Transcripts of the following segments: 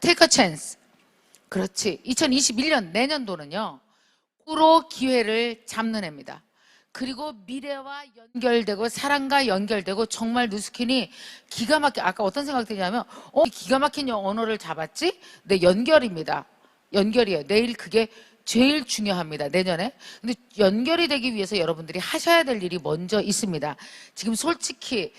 take a chance. 그렇지. 2021년 내년도는요. 꾸로 기회를 잡는 해입니다. 그리고 미래와 연결되고 사랑과 연결되고 정말 누스킨이 기가 막혀. 아까 어떤 생각이 드냐면 기가 막힌 언어를 잡았지? 네, 연결입니다. 연결이에요. 내일 그게 제일 중요합니다. 내년에. 근데 연결이 되기 위해서 여러분들이 하셔야 될 일이 먼저 있습니다. 지금 솔직히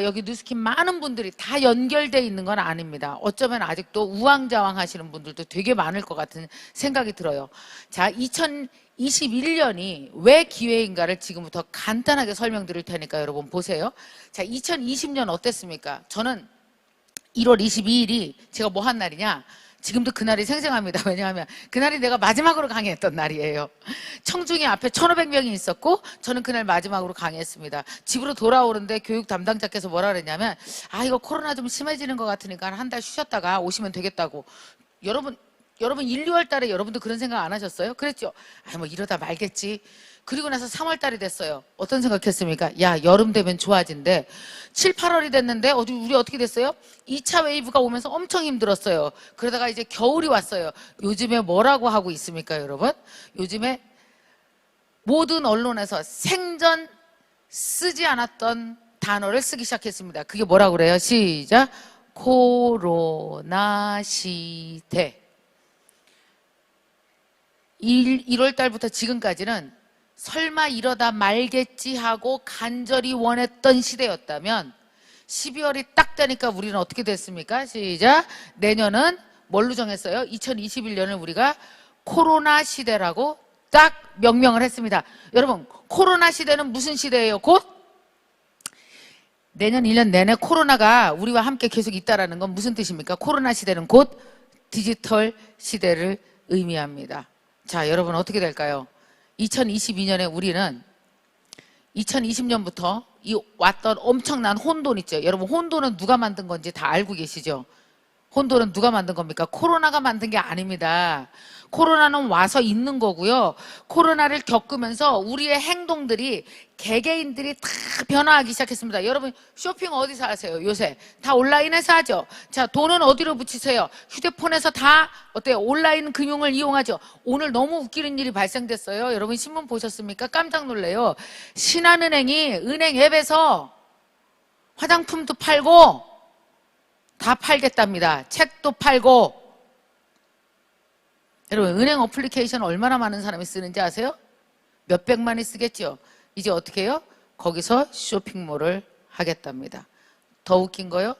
여기 누스킨 많은 분들이 다 연결되어 있는 건 아닙니다. 어쩌면 아직도 우왕좌왕 하시는 분들도 되게 많을 것 같은 생각이 들어요. 자, 2021년이 왜 기회인가를 지금부터 간단하게 설명드릴 테니까 여러분 보세요. 자, 2020년 어땠습니까? 저는 1월 22일이 제가 뭐 한 날이냐? 지금도 그날이 생생합니다. 왜냐하면 그날이 내가 마지막으로 강의했던 날이에요. 청중이 앞에 1,500명이 있었고 저는 그날 마지막으로 강의했습니다. 집으로 돌아오는데 교육 담당자께서 뭐라 그랬냐면 이거 코로나 좀 심해지는 것 같으니까 한 달 쉬셨다가 오시면 되겠다고. 여러분 1, 2월 달에 여러분도 그런 생각 안 하셨어요? 그랬죠? 뭐 이러다 말겠지. 그리고 나서 3월 달이 됐어요. 어떤 생각했습니까? 야, 여름 되면 좋아진대. 7, 8월이 됐는데 우리 어떻게 됐어요? 2차 웨이브가 오면서 엄청 힘들었어요. 그러다가 이제 겨울이 왔어요. 요즘에 뭐라고 하고 있습니까, 여러분? 요즘에 모든 언론에서 생전 쓰지 않았던 단어를 쓰기 시작했습니다. 그게 뭐라고 그래요? 시작. 코로나 시대. 1월 달부터 지금까지는 설마 이러다 말겠지 하고 간절히 원했던 시대였다면 12월이 딱 되니까 우리는 어떻게 됐습니까? 시작. 내년은 뭘로 정했어요? 2021년을 우리가 코로나 시대라고 딱 명명을 했습니다. 여러분, 코로나 시대는 무슨 시대예요? 곧? 내년 1년 내내 코로나가 우리와 함께 계속 있다는 건 무슨 뜻입니까? 코로나 시대는 곧 디지털 시대를 의미합니다. 자, 여러분 어떻게 될까요? 2022년에 우리는 2020년부터 이 왔던 엄청난 혼돈 있죠. 여러분 혼돈은 누가 만든 건지 다 알고 계시죠? 혼돈은 누가 만든 겁니까? 코로나가 만든 게 아닙니다. 코로나는 와서 있는 거고요. 코로나를 겪으면서 우리의 행동들이 개개인들이 다 변화하기 시작했습니다. 여러분 쇼핑 어디서 하세요? 요새 다 온라인에서 하죠. 자, 돈은 어디로 붙이세요? 휴대폰에서 다 어때요? 온라인 금융을 이용하죠. 오늘 너무 웃기는 일이 발생됐어요. 여러분 신문 보셨습니까? 깜짝 놀래요. 신한은행이 은행 앱에서 화장품도 팔고 다 팔겠답니다. 책도 팔고. 여러분 은행 어플리케이션 얼마나 많은 사람이 쓰는지 아세요? 몇백만이 쓰겠죠. 이제 어떻게 해요? 거기서 쇼핑몰을 하겠답니다. 더 웃긴 거요?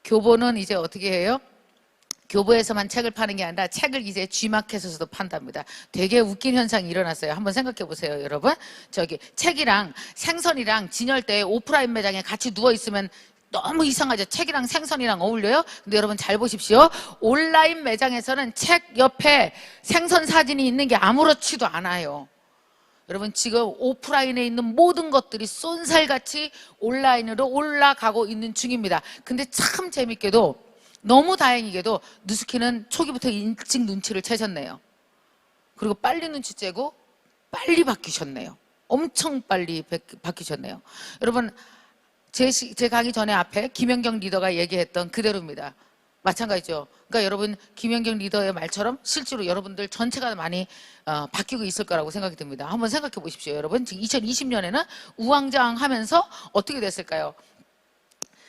교보는 이제 어떻게 해요? 교보에서만 책을 파는 게 아니라 책을 이제 G마켓에서도 판답니다. 되게 웃긴 현상이 일어났어요. 한번 생각해 보세요, 여러분. 책이랑 생선이랑 진열대에 오프라인 매장에 같이 누워 있으면 너무 이상하죠. 책이랑 생선이랑 어울려요? 근데 여러분 잘 보십시오. 온라인 매장에서는 책 옆에 생선 사진이 있는 게 아무렇지도 않아요. 여러분 지금 오프라인에 있는 모든 것들이 쏜살같이 온라인으로 올라가고 있는 중입니다. 근데 참 재밌게도 너무 다행이게도 누스키는 초기부터 일찍 눈치를 채셨네요. 그리고 빨리 눈치채고 빨리 바뀌셨네요. 엄청 빨리 바뀌셨네요. 여러분 제 강의 전에 앞에 김연경 리더가 얘기했던 그대로입니다. 마찬가지죠. 그러니까 여러분 김연경 리더의 말처럼 실제로 여러분들 전체가 많이 바뀌고 있을 거라고 생각이 듭니다. 한번 생각해 보십시오. 여러분 지금 2020년에는 우왕좌왕하면서 어떻게 됐을까요?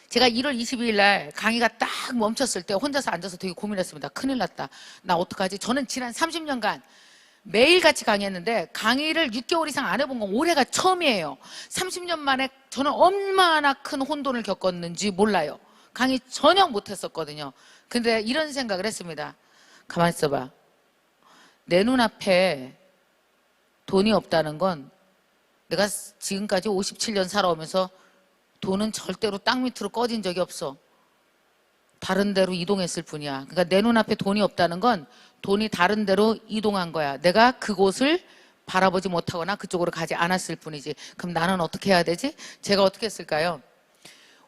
제가 1월 22일 날 강의가 딱 멈췄을 때 혼자서 앉아서 되게 고민했습니다. 큰일 났다. 나 어떡하지? 저는 지난 30년간 매일같이 강의했는데 강의를 6개월 이상 안 해본 건 올해가 처음이에요. 30년 만에 저는 얼마나 큰 혼돈을 겪었는지 몰라요. 강의 전혀 못했었거든요. 근데 이런 생각을 했습니다. 가만히 있어봐. 내 눈앞에 돈이 없다는 건 내가 지금까지 57년 살아오면서 돈은 절대로 땅 밑으로 꺼진 적이 없어. 다른 데로 이동했을 뿐이야. 그러니까 내 눈앞에 돈이 없다는 건 돈이 다른 데로 이동한 거야. 내가 그곳을 바라보지 못하거나 그쪽으로 가지 않았을 뿐이지. 그럼 나는 어떻게 해야 되지? 제가 어떻게 했을까요?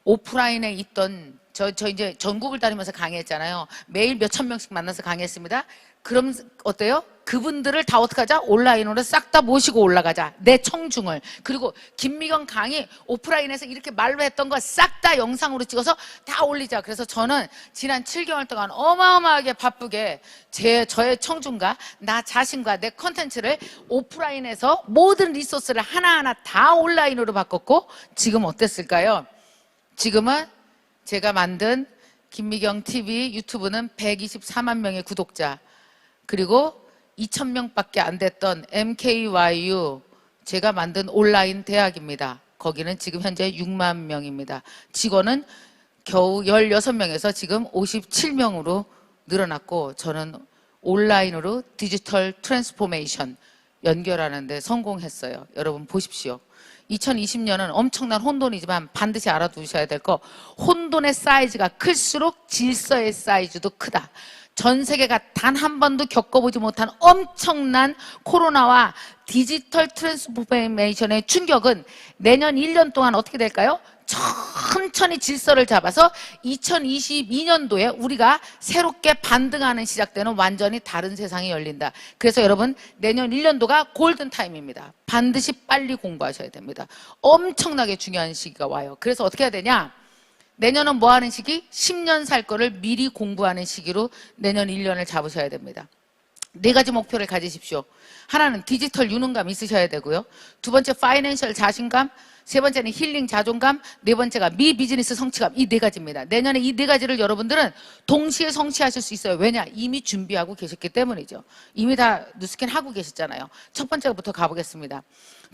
오프라인에 있던 저 이제 전국을 다니면서 강의했잖아요. 매일 몇천 명씩 만나서 강의했습니다. 그럼 어때요? 그분들을 다 어떻게 하자? 온라인으로 싹 다 모시고 올라가자. 내 청중을. 그리고 김미경 강의 오프라인에서 이렇게 말로 했던 거 싹 다 영상으로 찍어서 다 올리자. 그래서 저는 지난 7개월 동안 어마어마하게 바쁘게 저의 청중과 나 자신과 내 컨텐츠를 오프라인에서 모든 리소스를 하나하나 다 온라인으로 바꿨고, 지금 어땠을까요? 지금은 제가 만든 김미경 TV 유튜브는 124만 명의 구독자, 그리고 2,000명밖에 안 됐던 MKYU, 제가 만든 온라인 대학입니다. 거기는 지금 현재 6만 명입니다. 직원은 겨우 16명에서 지금 57명으로 늘어났고, 저는 온라인으로 디지털 트랜스포메이션 연결하는 데 성공했어요. 여러분 보십시오. 2020년은 엄청난 혼돈이지만 반드시 알아두셔야 될 거, 혼돈의 사이즈가 클수록 질서의 사이즈도 크다. 전 세계가 단 한 번도 겪어보지 못한 엄청난 코로나와 디지털 트랜스포메이션의 충격은 내년 1년 동안 어떻게 될까요? 천천히 질서를 잡아서 2022년도에 우리가 새롭게 반등하는 시작되는 완전히 다른 세상이 열린다. 그래서 여러분, 내년 1년도가 골든타임입니다. 반드시 빨리 공부하셔야 됩니다. 엄청나게 중요한 시기가 와요. 그래서 어떻게 해야 되냐? 내년은 뭐 하는 시기? 10년 살 거를 미리 공부하는 시기로 내년 1년을 잡으셔야 됩니다. 4가지 목표를 가지십시오. 하나는 디지털 유능감 있으셔야 되고요. 두 번째, 파이낸셜 자신감. 세 번째는 힐링 자존감. 네 번째가 미 비즈니스 성취감. 이 4가지입니다. 내년에 이 4가지를 여러분들은 동시에 성취하실 수 있어요. 왜냐? 이미 준비하고 계셨기 때문이죠. 이미 다 누스캔 하고 계셨잖아요. 첫 번째부터 가보겠습니다.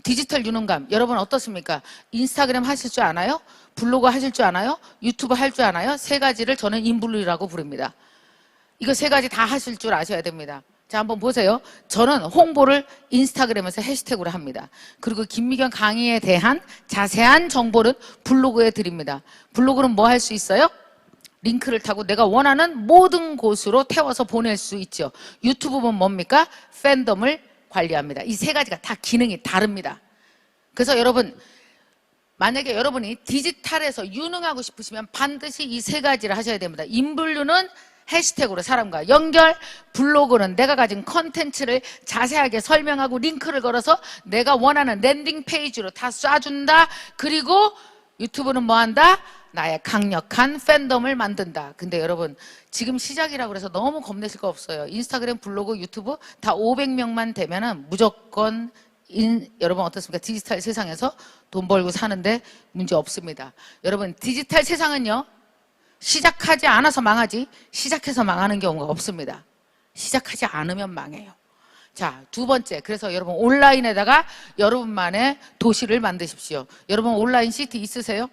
디지털 유능감. 여러분 어떻습니까? 인스타그램 하실 줄 아나요? 블로그 하실 줄 아나요? 유튜브 할 줄 아나요? 3가지를 저는 인블루라고 부릅니다. 이거 3가지 다 하실 줄 아셔야 됩니다. 자, 한번 보세요. 저는 홍보를 인스타그램에서 해시태그로 합니다. 그리고 김미경 강의에 대한 자세한 정보는 블로그에 드립니다. 블로그는 뭐 할 수 있어요? 링크를 타고 내가 원하는 모든 곳으로 태워서 보낼 수 있죠. 유튜브는 뭡니까? 팬덤을 관리합니다. 이 3가지가 다 기능이 다릅니다. 그래서 여러분, 만약에 여러분이 디지털에서 유능하고 싶으시면 반드시 이 3가지를 하셔야 됩니다. 인블루는 해시태그로 사람과 연결, 블로그는 내가 가진 컨텐츠를 자세하게 설명하고 링크를 걸어서 내가 원하는 랜딩 페이지로 다 쏴준다. 그리고 유튜브는 뭐 한다? 나의 강력한 팬덤을 만든다. 근데 여러분, 지금 시작이라고 해서 너무 겁내실 거 없어요. 인스타그램, 블로그, 유튜브 다 500명만 되면은 무조건 여러분 어떻습니까? 디지털 세상에서 돈 벌고 사는데 문제 없습니다. 여러분, 디지털 세상은요, 시작하지 않아서 망하지 시작해서 망하는 경우가 없습니다. 시작하지 않으면 망해요. 자, 두 번째, 그래서 여러분 온라인에다가 여러분만의 도시를 만드십시오. 여러분 온라인 시티 있으세요?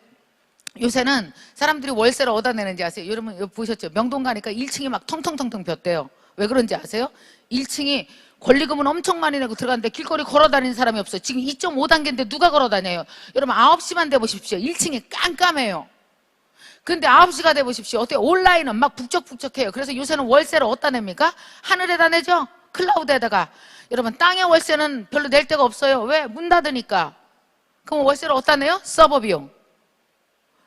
요새는 사람들이 월세를 어디다 내는지 아세요? 여러분 이거 보셨죠? 명동 가니까 1층이 막 텅텅텅텅 폈대요. 왜 그런지 아세요? 1층이 권리금은 엄청 많이 내고 들어갔는데 길거리 걸어다니는 사람이 없어요. 지금 2.5단계인데 누가 걸어다녀요? 여러분 9시만 돼 보십시오. 1층이 깜깜해요. 근데 9시가 돼 보십시오. 어때요? 온라인은 막 북적북적해요. 그래서 요새는 월세를 어디다 냅니까? 하늘에다 내죠? 클라우드에다가. 여러분 땅의 월세는 별로 낼 데가 없어요. 왜? 문 닫으니까. 그럼 월세를 어디다 내요? 서버 비용.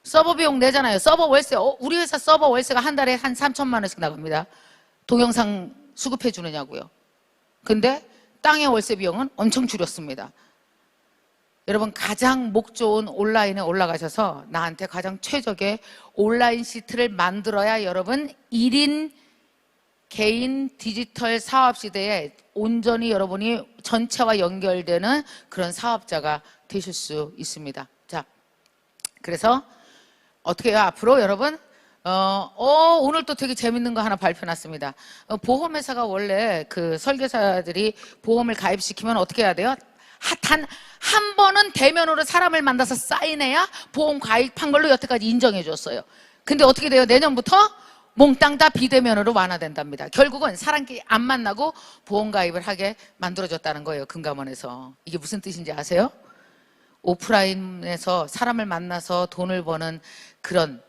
서버 비용 내잖아요. 서버 월세. 우리 회사 서버 월세가 한 달에 한 3천만 원씩 나갑니다. 동영상 수급해 주느냐고요. 근데 땅의 월세 비용은 엄청 줄였습니다. 여러분 가장 목 좋은 온라인에 올라가셔서 나한테 가장 최적의 온라인 시트를 만들어야 여러분 1인 개인 디지털 사업 시대에 온전히 여러분이 전체와 연결되는 그런 사업자가 되실 수 있습니다. 자, 그래서 어떻게 해요? 앞으로 여러분 오늘 또 되게 재밌는 거 하나 발표났습니다. 보험회사가 원래 그 설계사들이 보험을 가입시키면 어떻게 해야 돼요? 단 한 번은 대면으로 사람을 만나서 사인해야 보험 가입한 걸로 여태까지 인정해 줬어요. 근데 어떻게 돼요? 내년부터 몽땅 다 비대면으로 완화된답니다. 결국은 사람끼리 안 만나고 보험 가입을 하게 만들어졌다는 거예요. 금감원에서. 이게 무슨 뜻인지 아세요? 오프라인에서 사람을 만나서 돈을 버는 그런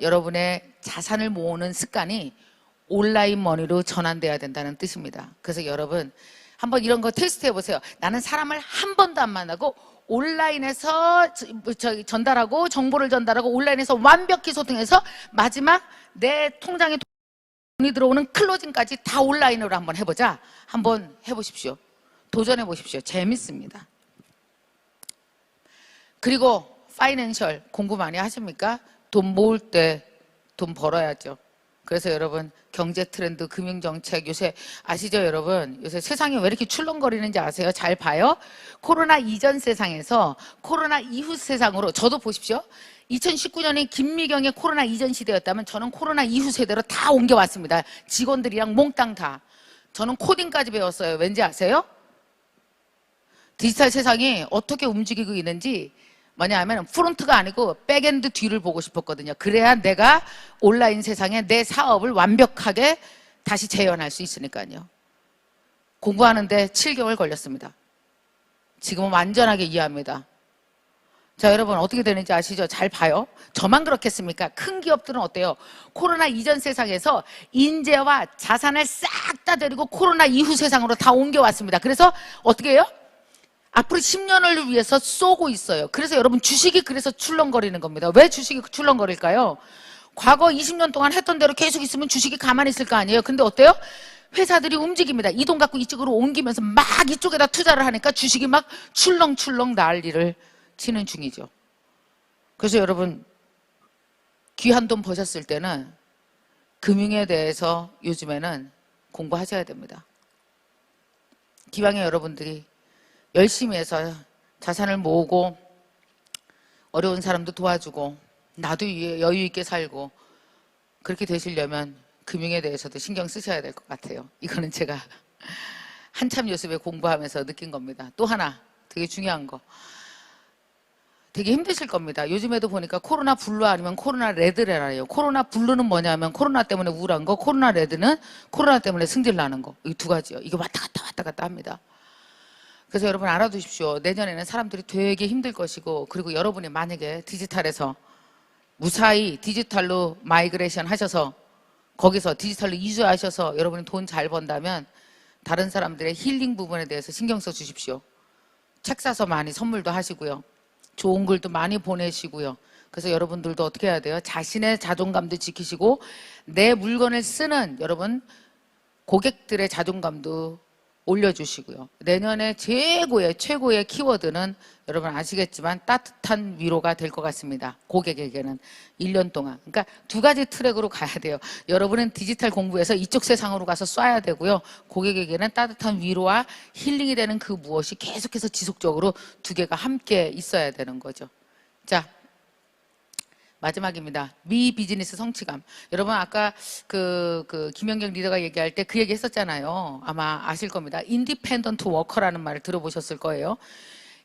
여러분의 자산을 모으는 습관이 온라인 머니로 전환돼야 된다는 뜻입니다. 그래서 여러분 한번 이런 거 테스트 해보세요. 나는 사람을 한 번도 안 만나고 온라인에서 전달하고 정보를 전달하고 온라인에서 완벽히 소통해서 마지막 내 통장에 돈이 들어오는 클로징까지 다 온라인으로 한번 해보자. 한번 해보십시오. 도전해 보십시오. 재밌습니다. 그리고 파이낸셜 공부 많이 하십니까? 돈 모을 때 돈 벌어야죠. 그래서 여러분 경제 트렌드, 금융정책 요새 아시죠 여러분? 요새 세상이 왜 이렇게 출렁거리는지 아세요? 잘 봐요. 코로나 이전 세상에서 코로나 이후 세상으로 저도 보십시오. 2019년이 김미경의 코로나 이전 시대였다면 저는 코로나 이후 세대로 다 옮겨왔습니다. 직원들이랑 몽땅 다. 저는 코딩까지 배웠어요. 왠지 아세요? 디지털 세상이 어떻게 움직이고 있는지 뭐냐면 프론트가 아니고 백엔드 뒤를 보고 싶었거든요. 그래야 내가 온라인 세상에 내 사업을 완벽하게 다시 재현할 수 있으니까요. 공부하는데 7개월 걸렸습니다. 지금은 완전하게 이해합니다. 자, 여러분 어떻게 되는지 아시죠? 잘 봐요. 저만 그렇겠습니까? 큰 기업들은 어때요? 코로나 이전 세상에서 인재와 자산을 싹 다 데리고 코로나 이후 세상으로 다 옮겨왔습니다. 그래서 어떻게 해요? 앞으로 10년을 위해서 쏘고 있어요. 그래서 여러분 주식이 그래서 출렁거리는 겁니다. 왜 주식이 출렁거릴까요? 과거 20년 동안 했던 대로 계속 있으면 주식이 가만히 있을 거 아니에요. 근데 어때요? 회사들이 움직입니다. 이 돈 갖고 이쪽으로 옮기면서 막 이쪽에다 투자를 하니까 주식이 막 출렁출렁 난리를 치는 중이죠. 그래서 여러분 귀한 돈 버셨을 때는 금융에 대해서 요즘에는 공부하셔야 됩니다. 기왕에 여러분들이 열심히 해서 자산을 모으고 어려운 사람도 도와주고 나도 여유 있게 살고 그렇게 되시려면 금융에 대해서도 신경 쓰셔야 될 것 같아요. 이거는 제가 한참 요즘에 공부하면서 느낀 겁니다. 또 하나 되게 중요한 거. 되게 힘드실 겁니다. 요즘에도 보니까 코로나 블루 아니면 코로나 레드래라요. 코로나 블루는 뭐냐면 코로나 때문에 우울한 거, 코로나 레드는 코로나 때문에 승질 나는 거. 이 두 가지요. 이게 왔다 갔다 합니다. 그래서 여러분 알아두십시오. 내년에는 사람들이 되게 힘들 것이고 그리고 여러분이 만약에 디지털에서 무사히 디지털로 마이그레이션 하셔서 거기서 디지털로 이주하셔서 여러분이 돈 잘 번다면 다른 사람들의 힐링 부분에 대해서 신경 써 주십시오. 책 사서 많이 선물도 하시고요. 좋은 글도 많이 보내시고요. 그래서 여러분들도 어떻게 해야 돼요? 자신의 자존감도 지키시고 내 물건을 쓰는 여러분 고객들의 자존감도 올려주시고요. 내년에 최고의 키워드는 여러분 아시겠지만 따뜻한 위로가 될 것 같습니다. 고객에게는 1년 동안. 그러니까 두 가지 트랙으로 가야 돼요. 여러분은 디지털 공부에서 이쪽 세상으로 가서 쏴야 되고요. 고객에게는 따뜻한 위로와 힐링이 되는 그 무엇이 계속해서 지속적으로 두 개가 함께 있어야 되는 거죠. 자, 마지막입니다. 미비즈니스 성취감. 여러분 아까 김연경 리더가 얘기할 때 그 얘기 했었잖아요. 아마 아실 겁니다. 인디펜던트 워커라는 말을 들어보셨을 거예요.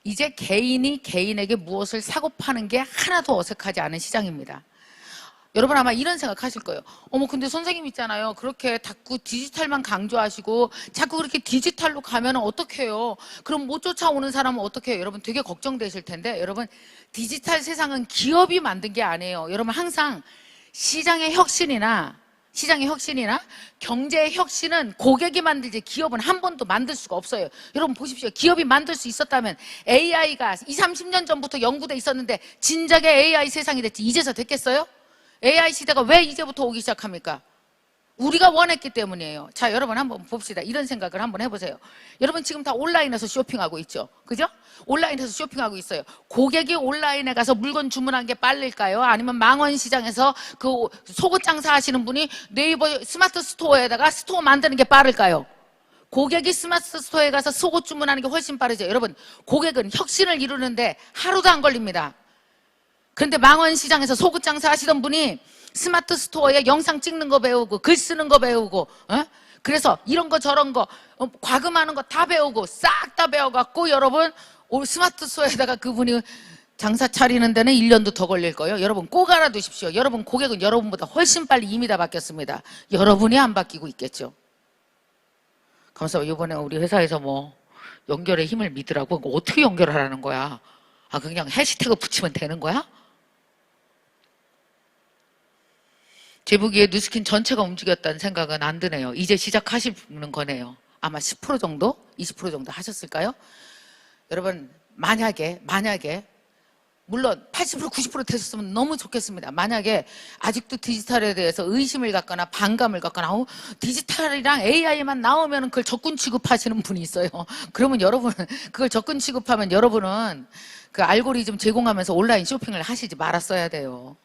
이제 개인이 개인에게 무엇을 사고 파는 게 하나도 어색하지 않은 시장입니다. 여러분 아마 이런 생각 하실 거예요. 어머 근데 선생님 있잖아요. 그렇게 자꾸 디지털만 강조하시고 자꾸 그렇게 디지털로 가면 어떡해요? 그럼 못 쫓아오는 사람은 어떡해요? 여러분 되게 걱정되실 텐데 여러분 디지털 세상은 기업이 만든 게 아니에요. 여러분 항상 시장의 혁신이나 경제의 혁신은 고객이 만들지 기업은 한 번도 만들 수가 없어요. 여러분 보십시오. 기업이 만들 수 있었다면 AI가 20, 30년 전부터 연구돼 있었는데 진작에 AI 세상이 됐지 이제서 됐겠어요? AI 시대가 왜 이제부터 오기 시작합니까? 우리가 원했기 때문이에요. 자, 여러분 한번 봅시다. 이런 생각을 한번 해보세요. 여러분 지금 다 온라인에서 쇼핑하고 있죠? 그죠? 온라인에서 쇼핑하고 있어요. 고객이 온라인에 가서 물건 주문한 게 빠를까요? 아니면 망원시장에서 그 속옷 장사 하시는 분이 네이버 스마트 스토어에다가 스토어 만드는 게 빠를까요? 고객이 스마트 스토어에 가서 속옷 주문하는 게 훨씬 빠르죠. 여러분, 고객은 혁신을 이루는데 하루도 안 걸립니다. 그런데 망원시장에서 속옷 장사 하시던 분이 스마트 스토어에 영상 찍는 거 배우고 글 쓰는 거 배우고 그래서 이런 거 저런 거 과금하는 거 다 배우고 싹 다 배워갖고 여러분 스마트 스토어에다가 그분이 장사 차리는 데는 1년도 더 걸릴 거예요. 여러분 꼭 알아두십시오. 여러분 고객은 여러분보다 훨씬 빨리 이미 다 바뀌었습니다. 여러분이 안 바뀌고 있겠죠. 그래서 이번에 우리 회사에서 뭐 연결의 힘을 믿으라고 어떻게 연결하라는 거야? 아 그냥 해시태그 붙이면 되는 거야? 제 보기에 누스킨 전체가 움직였다는 생각은 안 드네요. 이제 시작하시는 거네요. 아마 10% 정도? 20% 정도 하셨을까요? 여러분 만약에 물론 80% 90% 되셨으면 너무 좋겠습니다. 만약에 아직도 디지털에 대해서 의심을 갖거나 반감을 갖거나 디지털이랑 AI만 나오면 그걸 적군 취급하시는 분이 있어요. 그러면 여러분은 그걸 적군 취급하면 여러분은 그 알고리즘 제공하면서 온라인 쇼핑을 하시지 말았어야 돼요.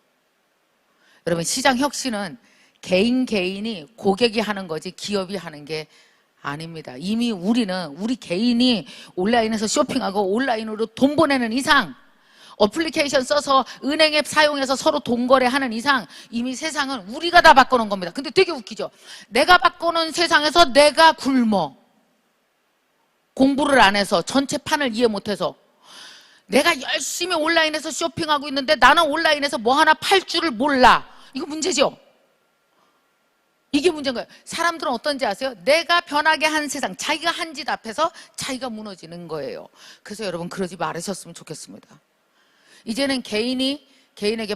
여러분, 시장 혁신은 개인이 고객이 하는 거지 기업이 하는 게 아닙니다. 이미 우리 개인이 온라인에서 쇼핑하고 온라인으로 돈 보내는 이상, 어플리케이션 써서 은행 앱 사용해서 서로 돈 거래하는 이상 이미 세상은 우리가 다 바꿔놓은 겁니다. 근데 되게 웃기죠? 내가 바꿔놓은 세상에서 내가 굶어. 공부를 안 해서, 전체 판을 이해 못해서. 내가 열심히 온라인에서 쇼핑하고 있는데 나는 온라인에서 뭐 하나 팔 줄을 몰라. 이거 문제죠? 이게 문제인 거예요. 사람들은 어떤지 아세요? 내가 변하게 한 세상, 자기가 한 짓 앞에서 자기가 무너지는 거예요. 그래서 여러분, 그러지 말으셨으면 좋겠습니다. 이제는 개인에게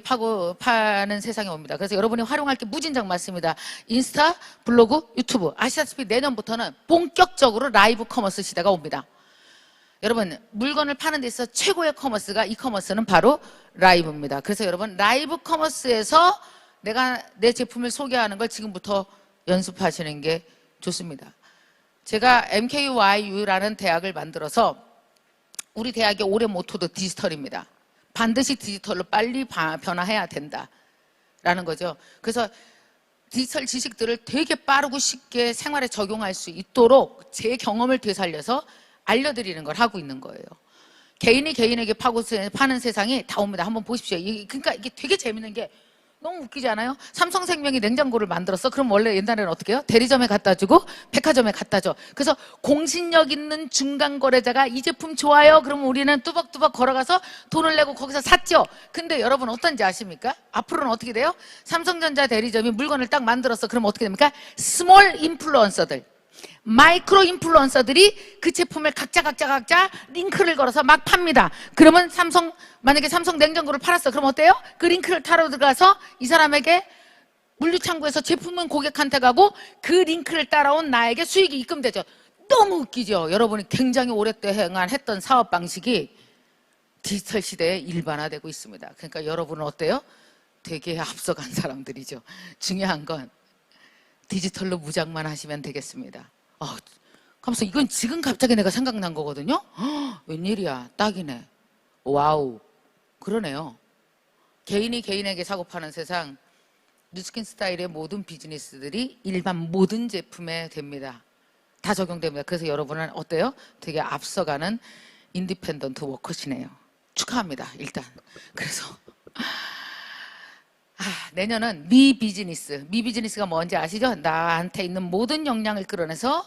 파는 세상이 옵니다. 그래서 여러분이 활용할 게 무진장 많습니다. 인스타, 블로그, 유튜브. 아시다시피 내년부터는 본격적으로 라이브 커머스 시대가 옵니다. 여러분, 물건을 파는 데 있어서 최고의 커머스가, 이커머스는 바로 라이브입니다. 그래서 여러분, 라이브 커머스에서 내가 내 제품을 소개하는 걸 지금부터 연습하시는 게 좋습니다. 제가 MKYU라는 대학을 만들어서, 우리 대학의 올해 모토도 디지털입니다. 반드시 디지털로 빨리 변화해야 된다라는 거죠. 그래서 디지털 지식들을 되게 빠르고 쉽게 생활에 적용할 수 있도록 제 경험을 되살려서 알려드리는 걸 하고 있는 거예요. 개인이 개인에게 파는 세상이 다 옵니다. 한번 보십시오. 그러니까 이게 되게 재밌는 게 너무 웃기지 않아요? 삼성생명이 냉장고를 만들었어. 그럼 원래 옛날에는 어떻게 해요? 대리점에 갖다 주고 백화점에 갖다 줘. 그래서 공신력 있는 중간 거래자가 이 제품 좋아요. 그러면 우리는 뚜벅뚜벅 걸어가서 돈을 내고 거기서 샀죠. 근데 여러분, 어떤지 아십니까? 앞으로는 어떻게 돼요? 삼성전자 대리점이 물건을 딱 만들었어. 그럼 어떻게 됩니까? 스몰 인플루언서들, 마이크로 인플루언서들이 그 제품을 각자 링크를 걸어서 막 팝니다. 그러면 만약에 삼성 냉장고를 팔았어. 그럼 어때요? 그 링크를 타러 들어가서 이 사람에게 물류창고에서 제품은 고객한테 가고 그 링크를 따라온 나에게 수익이 입금되죠. 너무 웃기죠? 여러분이 굉장히 오랫동안 했던 사업 방식이 디지털 시대에 일반화되고 있습니다. 그러니까 여러분은 어때요? 되게 앞서간 사람들이죠. 중요한 건 디지털로 무장만 하시면 되겠습니다. 하면서 이건 지금 갑자기 내가 생각난 거거든요. 웬일이야, 딱이네. 와우, 그러네요. 개인이 개인에게 사고 파는 세상, 뉴스킨 스타일의 모든 비즈니스들이 일반 모든 제품에 됩니다. 다 적용됩니다. 그래서 여러분은 어때요? 되게 앞서가는 인디펜던트 워커시네요. 축하합니다, 일단. 그래서 내년은 미비즈니스가 뭔지 아시죠? 나한테 있는 모든 역량을 끌어내서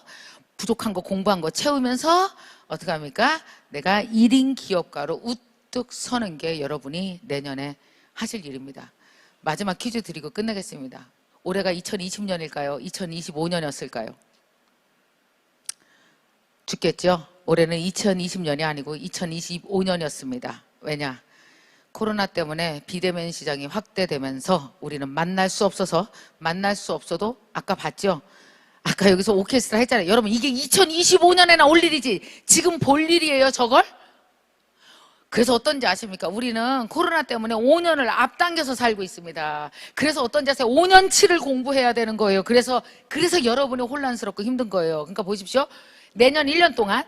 부족한 거, 공부한 거 채우면서 어떻게 합니까? 내가 1인 기업가로 우뚝 서는 게 여러분이 내년에 하실 일입니다. 마지막 퀴즈 드리고 끝내겠습니다. 올해가 2020년일까요? 2025년이었을까요? 죽겠죠? 올해는 2020년이 아니고 2025년이었습니다. 왜냐? 코로나 때문에 비대면 시장이 확대되면서 우리는 만날 수 없어도 아까 봤죠? 아까 여기서 오케스트라 했잖아요. 여러분, 이게 2025년에나 올 일이지 지금 볼 일이에요, 저걸? 그래서 어떤지 아십니까? 우리는 코로나 때문에 5년을 앞당겨서 살고 있습니다. 그래서 어떤지 아세요? 5년치를 공부해야 되는 거예요. 그래서 여러분이 혼란스럽고 힘든 거예요. 그러니까 보십시오. 내년 1년 동안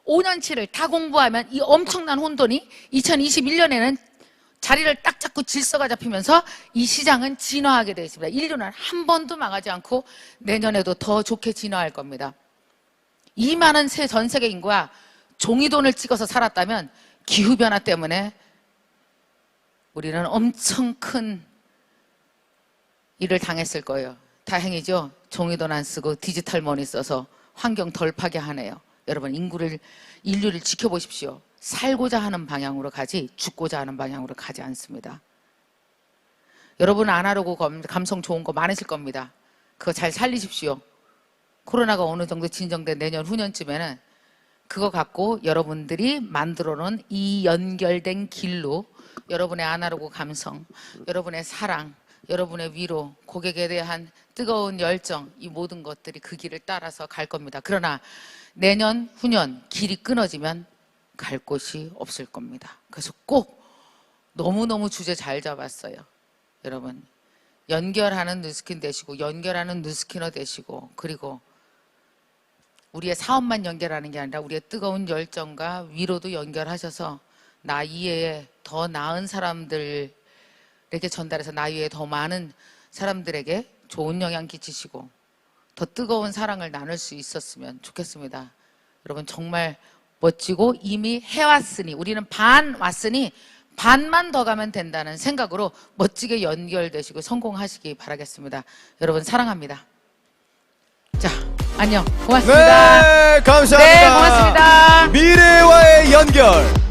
5년치를 다 공부하면 이 엄청난 혼돈이 2021년에는 자리를 딱 잡고 질서가 잡히면서 이 시장은 진화하게 되어 있습니다. 인류는 한 번도 망하지 않고 내년에도 더 좋게 진화할 겁니다. 이 많은 전 세계 인구가 종이돈을 찍어서 살았다면 기후변화 때문에 우리는 엄청 큰 일을 당했을 거예요. 다행이죠. 종이돈 안 쓰고 디지털 머니 써서 환경 덜 파괴하네요. 여러분, 인류를 지켜보십시오. 살고자 하는 방향으로 가지 죽고자 하는 방향으로 가지 않습니다. 여러분, 아날로그 감성 좋은 거 많으실 겁니다. 그거 잘 살리십시오. 코로나가 어느 정도 진정된 내년 후년쯤에는 그거 갖고 여러분들이 만들어 놓은 이 연결된 길로 여러분의 아날로그 감성, 여러분의 사랑, 여러분의 위로, 고객에 대한 뜨거운 열정, 이 모든 것들이 그 길을 따라서 갈 겁니다. 그러나 내년 후년 길이 끊어지면 갈 곳이 없을 겁니다. 그래서 꼭 너무너무 주제 잘 잡았어요. 여러분, 연결하는 뉴스킨 되시고, 연결하는 뉴스키너 되시고, 그리고 우리의 사업만 연결하는 게 아니라 우리의 뜨거운 열정과 위로도 연결하셔서 나 이외에 더 나은 사람들에게 전달해서 나 이외에 더 많은 사람들에게 좋은 영향 끼치시고 더 뜨거운 사랑을 나눌 수 있었으면 좋겠습니다. 여러분, 정말 멋지고 이미 해왔으니, 우리는 반 왔으니 반만 더 가면 된다는 생각으로 멋지게 연결되시고 성공하시기 바라겠습니다. 여러분, 사랑합니다. 자, 안녕. 고맙습니다. 네, 감사합니다. 네, 고맙습니다. 미래와의 연결.